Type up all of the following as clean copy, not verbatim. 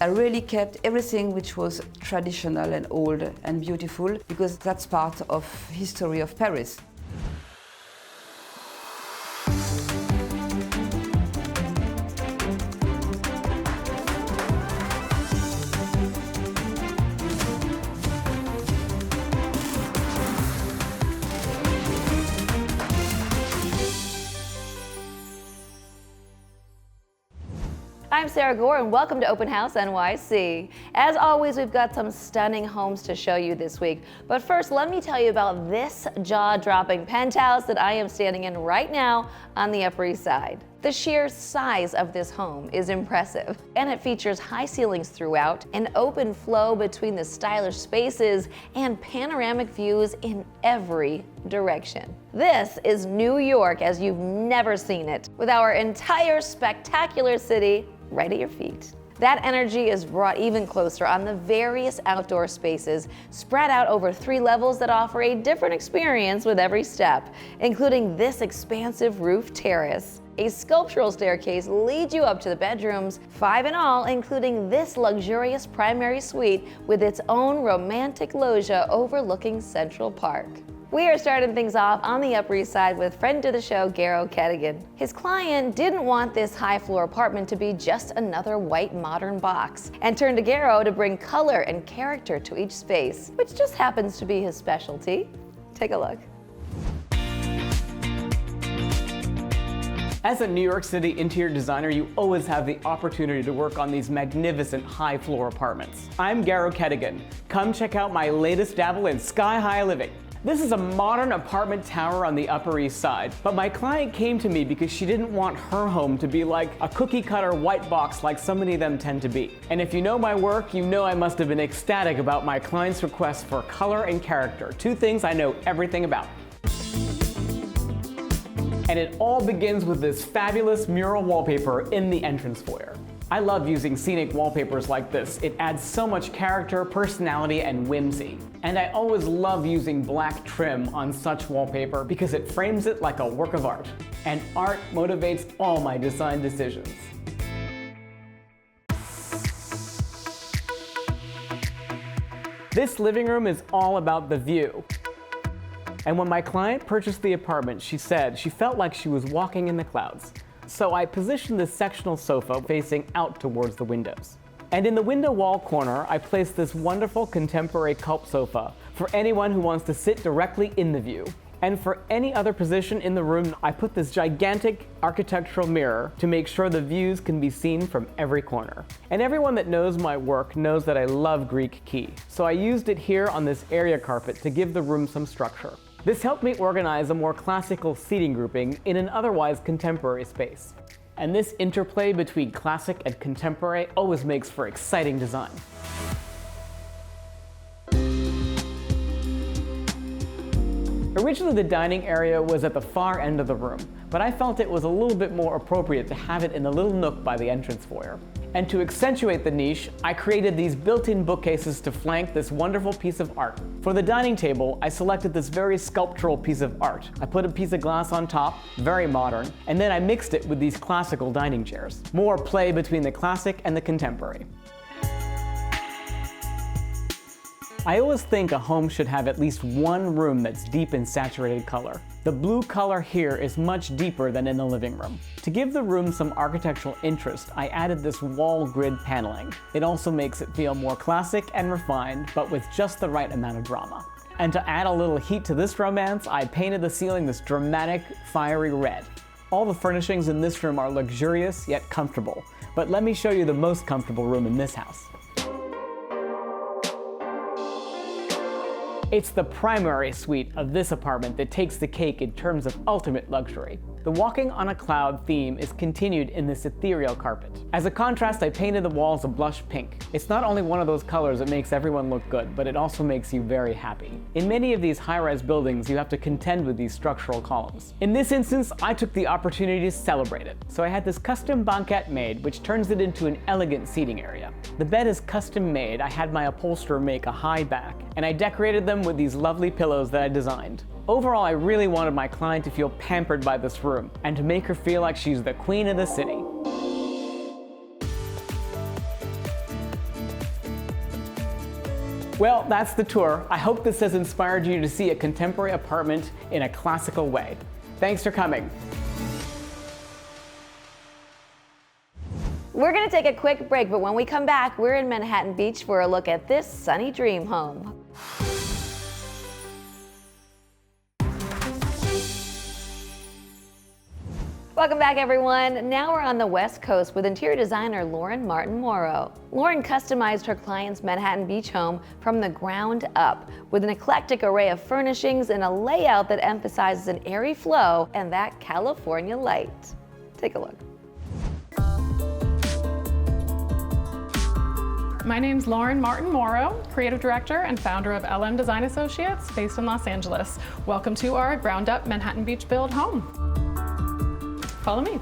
I really kept everything which was traditional and old and beautiful because that's part of history of Paris. I'm Sara Gore and welcome to Open House NYC. As always, we've got some stunning homes to show you this week. But first, let me tell you about this jaw-dropping penthouse that I am standing in right now on the Upper East Side. The sheer size of this home is impressive, and it features high ceilings throughout, an open flow between the stylish spaces, and panoramic views in every direction. This is New York as you've never seen it, with our entire spectacular city right at your feet. That energy is brought even closer on the various outdoor spaces spread out over 3 levels that offer a different experience with every step, including this expansive roof terrace. A sculptural staircase leads you up to the bedrooms, 5 in all, including this luxurious primary suite with its own romantic loggia overlooking Central Park. We are starting things off on the Upper East Side with friend to the show, Garrow Kedigian. His client didn't want this high-floor apartment to be just another white modern box, and turned to Garrow to bring color and character to each space, which just happens to be his specialty. Take a look. As a New York City interior designer, you always have the opportunity to work on these magnificent high-floor apartments. I'm Garrow Kedigian. Come check out my latest dabble in sky-high living. This is a modern apartment tower on the Upper East Side, but my client came to me because she didn't want her home to be like a cookie-cutter white box like so many of them tend to be. And if you know my work, you know I must have been ecstatic about my client's request for color and character, 2 things I know everything about. And it all begins with this fabulous mural wallpaper in the entrance foyer. I love using scenic wallpapers like this. It adds so much character, personality, and whimsy. And I always love using black trim on such wallpaper because it frames it like a work of art. And art motivates all my design decisions. This living room is all about the view. And when my client purchased the apartment, she said she felt like she was walking in the clouds. So I positioned this sectional sofa facing out towards the windows. And in the window wall corner, I placed this wonderful contemporary culp sofa for anyone who wants to sit directly in the view. And for any other position in the room, I put this gigantic architectural mirror to make sure the views can be seen from every corner. And everyone that knows my work knows that I love Greek key. So I used it here on this area carpet to give the room some structure. This helped me organize a more classical seating grouping in an otherwise contemporary space. And this interplay between classic and contemporary always makes for exciting design. Originally, the dining area was at the far end of the room, but I felt it was a little bit more appropriate to have it in the little nook by the entrance foyer. And to accentuate the niche, I created these built-in bookcases to flank this wonderful piece of art. For the dining table, I selected this very sculptural piece of art. I put a piece of glass on top, very modern, and then I mixed it with these classical dining chairs. More play between the classic and the contemporary. I always think a home should have at least one room that's deep in saturated color. The blue color here is much deeper than in the living room. To give the room some architectural interest, I added this wall grid paneling. It also makes it feel more classic and refined, but with just the right amount of drama. And to add a little heat to this romance, I painted the ceiling this dramatic, fiery red. All the furnishings in this room are luxurious yet comfortable, but let me show you the most comfortable room in this house. It's the primary suite of this apartment that takes the cake in terms of ultimate luxury. The walking on a cloud theme is continued in this ethereal carpet. As a contrast, I painted the walls a blush pink. It's not only one of those colors that makes everyone look good, but it also makes you very happy. In many of these high-rise buildings, you have to contend with these structural columns. In this instance, I took the opportunity to celebrate it. So I had this custom banquette made, which turns it into an elegant seating area. The bed is custom made. I had my upholsterer make a high back, and I decorated them with these lovely pillows that I designed. Overall, I really wanted my client to feel pampered by this room and to make her feel like she's the queen of the city. Well, that's the tour. I hope this has inspired you to see a contemporary apartment in a classical way. Thanks for coming. We're gonna take a quick break, but when we come back, we're in Manhattan Beach for a look at this sunny dream home. Welcome back, everyone. Now we're on the West Coast with interior designer Lauren Martin-Moro. Lauren customized her client's Manhattan Beach home from the ground up with an eclectic array of furnishings and a layout that emphasizes an airy flow and that California light. Take a look. My name's Lauren Martin-Moro, creative director and founder of LM Design Associates based in Los Angeles. Welcome to our ground-up Manhattan Beach build home. Follow me.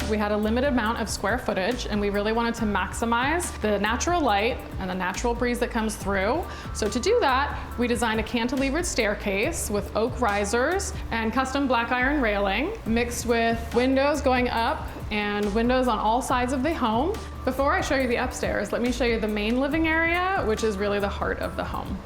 We had a limited amount of square footage and we really wanted to maximize the natural light and the natural breeze that comes through. So to do that, we designed a cantilevered staircase with oak risers and custom black iron railing mixed with windows going up and windows on all sides of the home. Before I show you the upstairs, let me show you the main living area, which is really the heart of the home.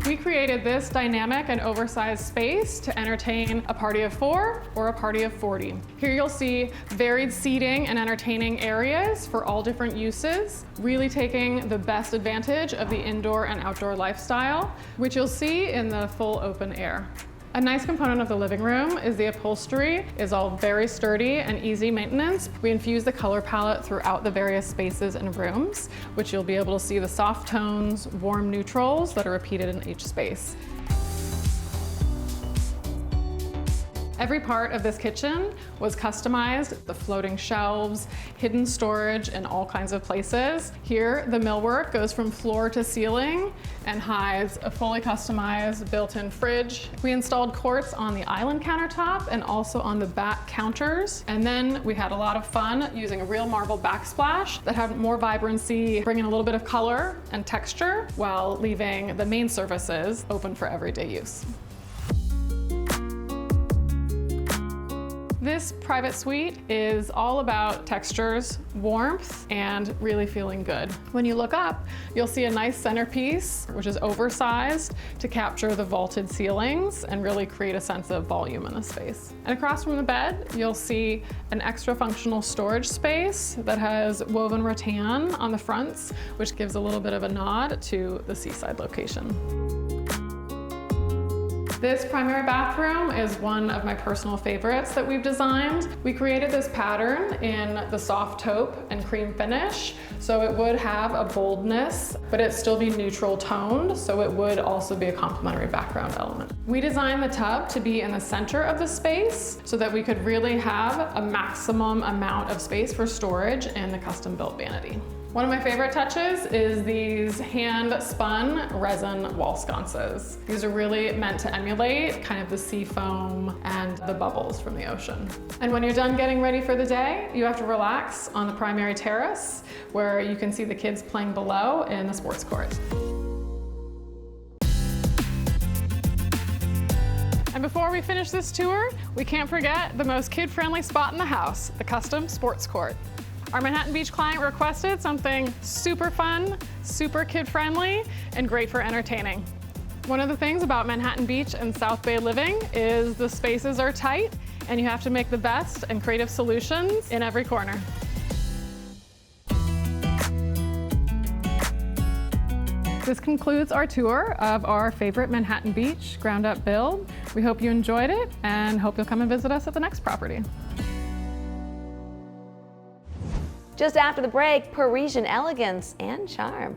We created this dynamic and oversized space to entertain a party of 4 or a party of 40. Here you'll see varied seating and entertaining areas for all different uses, really taking the best advantage of the indoor and outdoor lifestyle, which you'll see in the full open air. A nice component of the living room is the upholstery is all very sturdy and easy maintenance. We infuse the color palette throughout the various spaces and rooms, which you'll be able to see the soft tones, warm neutrals that are repeated in each space. Every part of this kitchen was customized, the floating shelves, hidden storage in all kinds of places. Here, the millwork goes from floor to ceiling and hides a fully customized built-in fridge. We installed quartz on the island countertop and also on the back counters. And then we had a lot of fun using a real marble backsplash that had more vibrancy, bringing a little bit of color and texture while leaving the main surfaces open for everyday use. This private suite is all about textures, warmth, and really feeling good. When you look up, you'll see a nice centerpiece, which is oversized to capture the vaulted ceilings and really create a sense of volume in the space. And across from the bed, you'll see an extra functional storage space that has woven rattan on the fronts, which gives a little bit of a nod to the seaside location. This primary bathroom is one of my personal favorites that we've designed. We created this pattern in the soft taupe and cream finish, so it would have a boldness, but it still be neutral toned, so it would also be a complementary background element. We designed the tub to be in the center of the space so that we could really have a maximum amount of space for storage in the custom-built vanity. One of my favorite touches is these hand-spun resin wall sconces. These are really meant to emulate kind of the sea foam and the bubbles from the ocean. And when you're done getting ready for the day, you have to relax on the primary terrace where you can see the kids playing below in the sports court. And before we finish this tour, we can't forget the most kid-friendly spot in the house, the custom sports court. Our Manhattan Beach client requested something super fun, super kid-friendly, and great for entertaining. One of the things about Manhattan Beach and South Bay living is the spaces are tight, and you have to make the best and creative solutions in every corner. This concludes our tour of our favorite Manhattan Beach ground-up build. We hope you enjoyed it and hope you'll come and visit us at the next property. Just after the break, Parisian elegance and charm.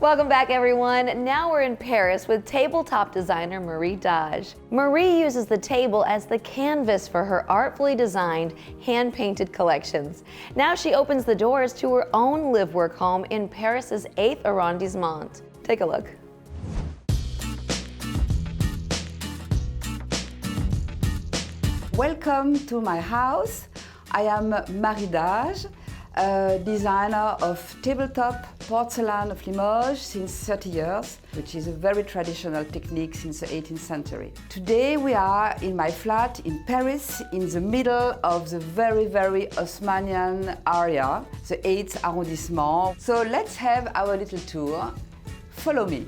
Welcome back, everyone. Now we're in Paris with tabletop designer Marie Daage. Marie uses the table as the canvas for her artfully designed, hand-painted collections. Now she opens the doors to her own live-work home in Paris's 8th Arrondissement. Take a look. Welcome to my house. I am Marie Daage, a designer of tabletop porcelain of Limoges since 30 years, which is a very traditional technique since the 18th century. Today we are in my flat in Paris, in the middle of the very, very Haussmannian area, the 8th Arrondissement. So let's have our little tour. Follow me.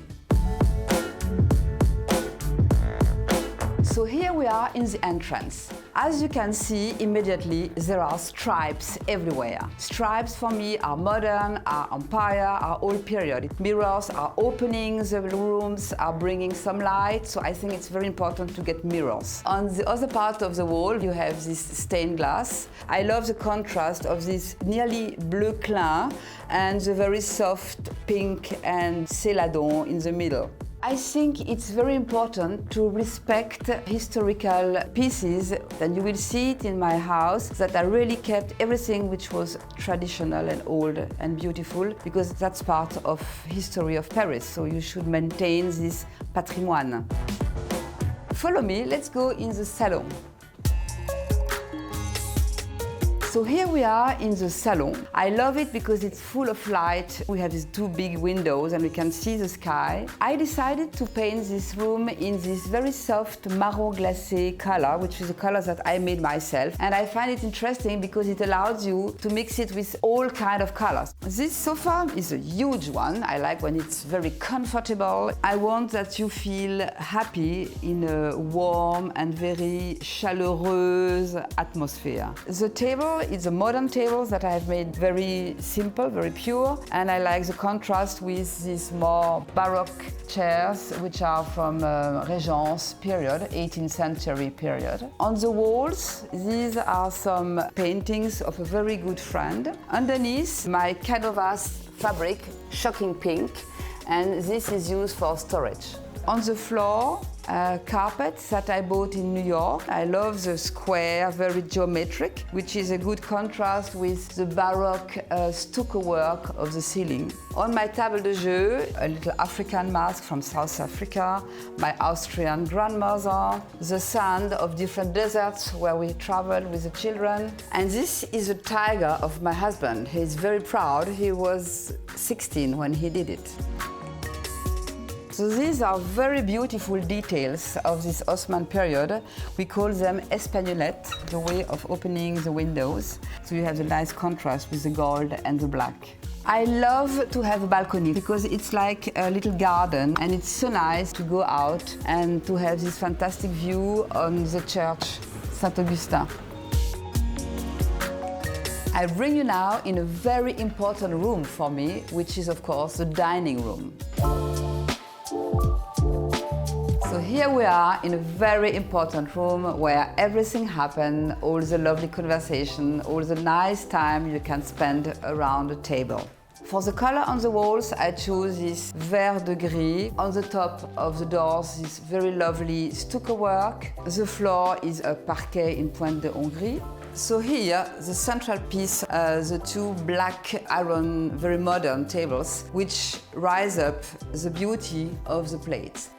So here we are in the entrance. As you can see immediately, there are stripes everywhere. Stripes for me are modern, are empire, are all period. Mirrors are opening the rooms, are bringing some light, so I think it's very important to get mirrors. On the other part of the wall, you have this stained glass. I love the contrast of this nearly bleu clin and the very soft pink and celadon in the middle. I think it's very important to respect historical pieces, and you will see it in my house that I really kept everything which was traditional and old and beautiful, because that's part of history of Paris, so you should maintain this patrimoine. Follow me, let's go in the salon. So here we are in the salon. I love it because it's full of light. We have these two big windows and we can see the sky. I decided to paint this room in this very soft marron glacé color, which is a color that I made myself. And I find it interesting because it allows you to mix it with all kinds of colors. This sofa is a huge one. I like when it's very comfortable. I want that you feel happy in a warm and very chaleureuse atmosphere. The table it's a modern table that I have made very simple, very pure, and I like the contrast with these more Baroque chairs, which are from Regence period, 18th century period. On the walls, these are some paintings of a very good friend. Underneath, my canvas fabric, shocking pink, and this is used for storage. On the floor, carpet that I bought in New York. I love the square, very geometric, which is a good contrast with the Baroque stucco work of the ceiling. On my table de jeu, a little African mask from South Africa, my Austrian grandmother, the sand of different deserts where we traveled with the children. And this is a tiger of my husband. He's very proud. He was 16 when he did it. So these are very beautiful details of this Haussmann period. We call them espagnolettes, the way of opening the windows. So you have the nice contrast with the gold and the black. I love to have a balcony because it's like a little garden and it's so nice to go out and to have this fantastic view on the church, Saint-Augustin. I bring you now in a very important room for me, which is of course the dining room. So here we are in a very important room where everything happens, all the lovely conversation, all the nice time you can spend around the table. For the color on the walls, I choose this vert de gris. On the top of the doors, this very lovely stucco work. The floor is a parquet in Pointe de Hongrie. So here, the central piece, the two black iron, very modern tables, which rise up the beauty of the plates.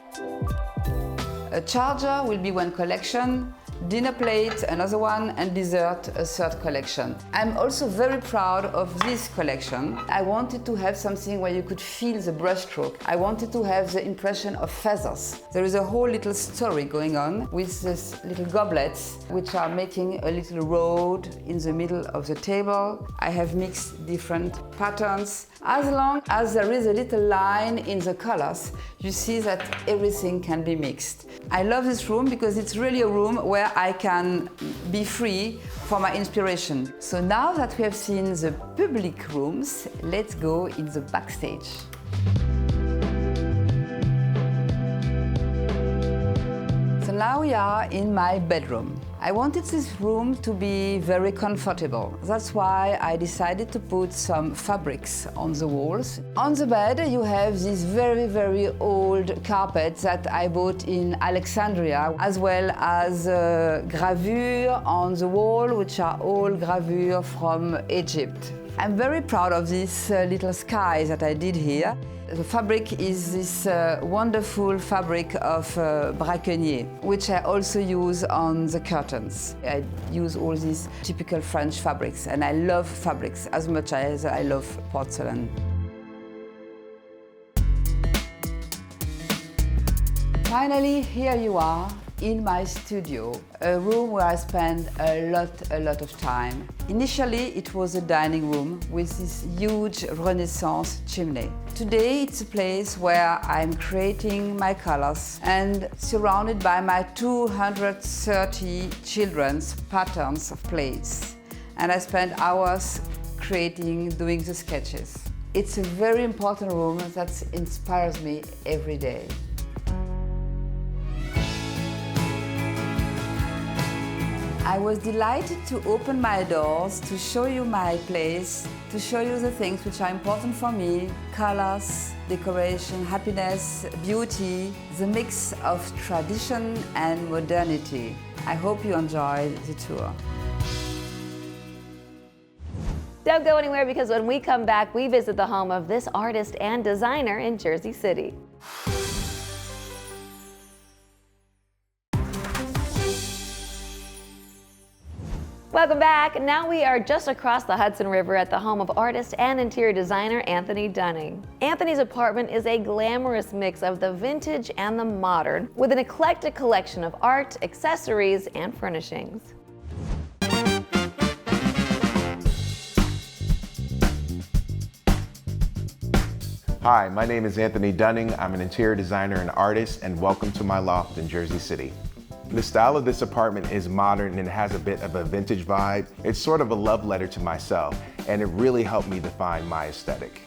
A charger will be one collection, dinner plate another one, and dessert a third collection. I'm also very proud of this collection. I wanted to have something where you could feel the brushstroke. I wanted to have the impression of feathers. There is a whole little story going on with these little goblets, which are making a little road in the middle of the table. I have mixed different patterns. As long as there is a little line in the colors, you see that everything can be mixed. I love this room because it's really a room where I can be free for my inspiration. So now that we have seen the public rooms, let's go in the backstage. So now we are in my bedroom. I wanted this room to be very comfortable. That's why I decided to put some fabrics on the walls. On the bed, you have this very, very old carpet that I bought in Alexandria, as well as gravure on the wall, which are all gravure from Egypt. I'm very proud of this little sky that I did here. The fabric is this wonderful fabric of braconnier, which I also use on the curtains. I use all these typical French fabrics, and I love fabrics as much as I love porcelain. Finally, here you are in my studio, a room where I spend a lot of time. Initially, it was a dining room with this huge Renaissance chimney. Today, it's a place where I'm creating my colors and surrounded by my 230 children's patterns of plates. And I spend hours doing the sketches. It's a very important room that inspires me every day. I was delighted to open my doors to show you my place, to show you the things which are important for me: colors, decoration, happiness, beauty, the mix of tradition and modernity. I hope you enjoyed the tour. Don't go anywhere, because when we come back, we visit the home of this artist and designer in Jersey City. Welcome back. Now we are just across the Hudson River at the home of artist and interior designer Anthony Dunning. Anthony's apartment is a glamorous mix of the vintage and the modern, with an eclectic collection of art, accessories, and furnishings. Hi, my name is Anthony Dunning. I'm an interior designer and artist, and welcome to my loft in Jersey City. The style of this apartment is modern and has a bit of a vintage vibe. It's sort of a love letter to myself, and it really helped me define my aesthetic.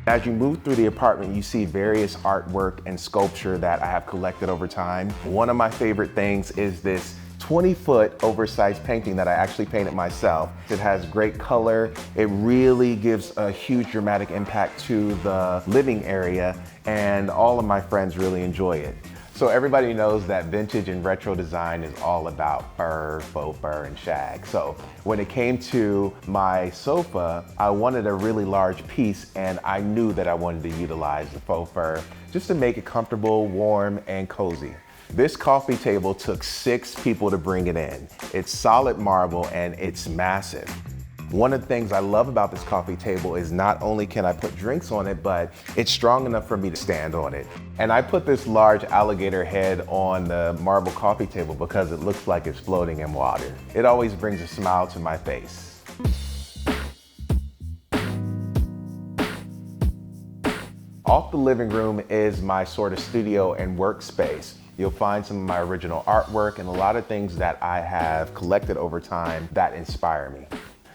As you move through the apartment, you see various artwork and sculpture that I have collected over time. One of my favorite things is this 20-foot oversized painting that I actually painted myself. It has great color. It really gives a huge dramatic impact to the living area, and all of my friends really enjoy it. So everybody knows that vintage and retro design is all about fur, faux fur, and shag. So when it came to my sofa, I wanted a really large piece, and I knew that I wanted to utilize the faux fur just to make it comfortable, warm, and cozy. This coffee table took 6 people to bring it in. It's solid marble and it's massive. One of the things I love about this coffee table is not only can I put drinks on it, but it's strong enough for me to stand on it. And I put this large alligator head on the marble coffee table because it looks like it's floating in water. It always brings a smile to my face. Off the living room is my sort of studio and workspace. You'll find some of my original artwork and a lot of things that I have collected over time that inspire me.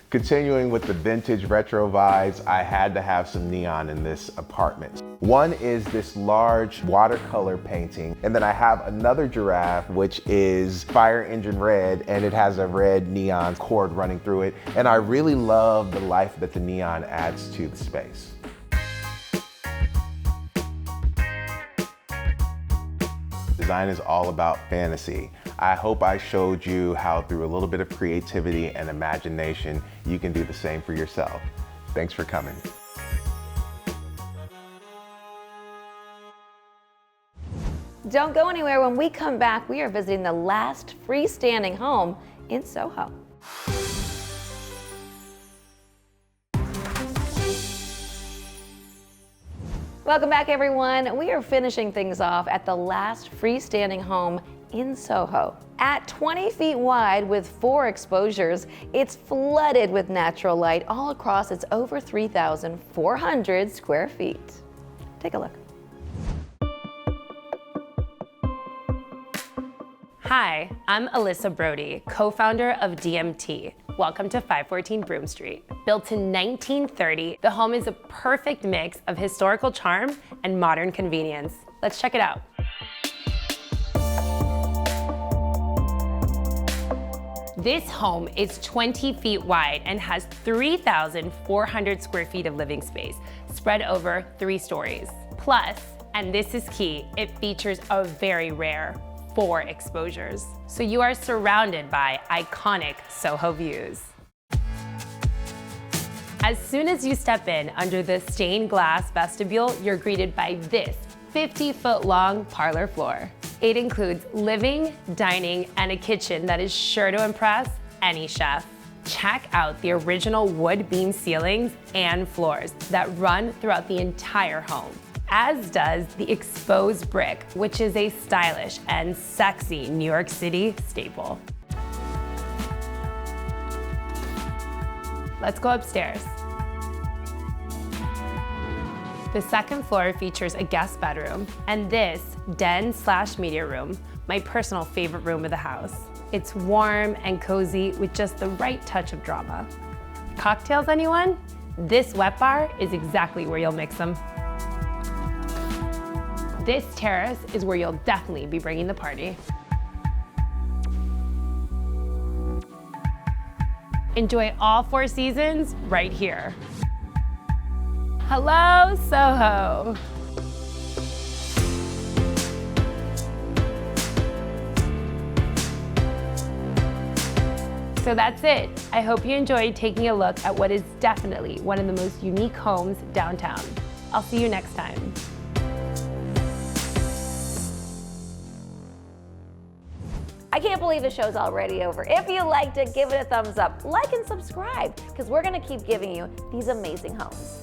Continuing with the vintage retro vibes, I had to have some neon in this apartment. One is this large watercolor painting, and then I have another giraffe, which is fire engine red, and it has a red neon cord running through it. And I really love the life that the neon adds to the space. Design is all about fantasy. I hope I showed you how through a little bit of creativity and imagination, you can do the same for yourself. Thanks for coming. Don't go anywhere. When we come back, we are visiting the last freestanding home in Soho. Welcome back, everyone. We are finishing things off at the last freestanding home in Soho. At 20 feet wide with 4 exposures, it's flooded with natural light all across its over 3,400 square feet. Take a look. Hi, I'm Alyssa Brody, co-founder of DMT. Welcome to 514 Broome Street. Built in 1930, the home is a perfect mix of historical charm and modern convenience. Let's check it out. This home is 20 feet wide and has 3,400 square feet of living space, spread over 3 stories. Plus, and this is key, it features a very rare 4 exposures. So you are surrounded by iconic Soho views. As soon as you step in under the stained glass vestibule, you're greeted by this 50-foot long parlor floor. It includes living, dining, and a kitchen that is sure to impress any chef. Check out the original wood beam ceilings and floors that run throughout the entire home, as does the exposed brick, which is a stylish and sexy New York City staple. Let's go upstairs. The second floor features a guest bedroom and this den/media room, my personal favorite room of the house. It's warm and cozy with just the right touch of drama. Cocktails, anyone? This wet bar is exactly where you'll mix them. This terrace is where you'll definitely be bringing the party. Enjoy all 4 seasons right here. Hello, Soho. So that's it. I hope you enjoyed taking a look at what is definitely one of the most unique homes downtown. I'll see you next time. I can't believe the show's already over. If you liked it, give it a thumbs up, like and subscribe, because we're gonna keep giving you these amazing homes.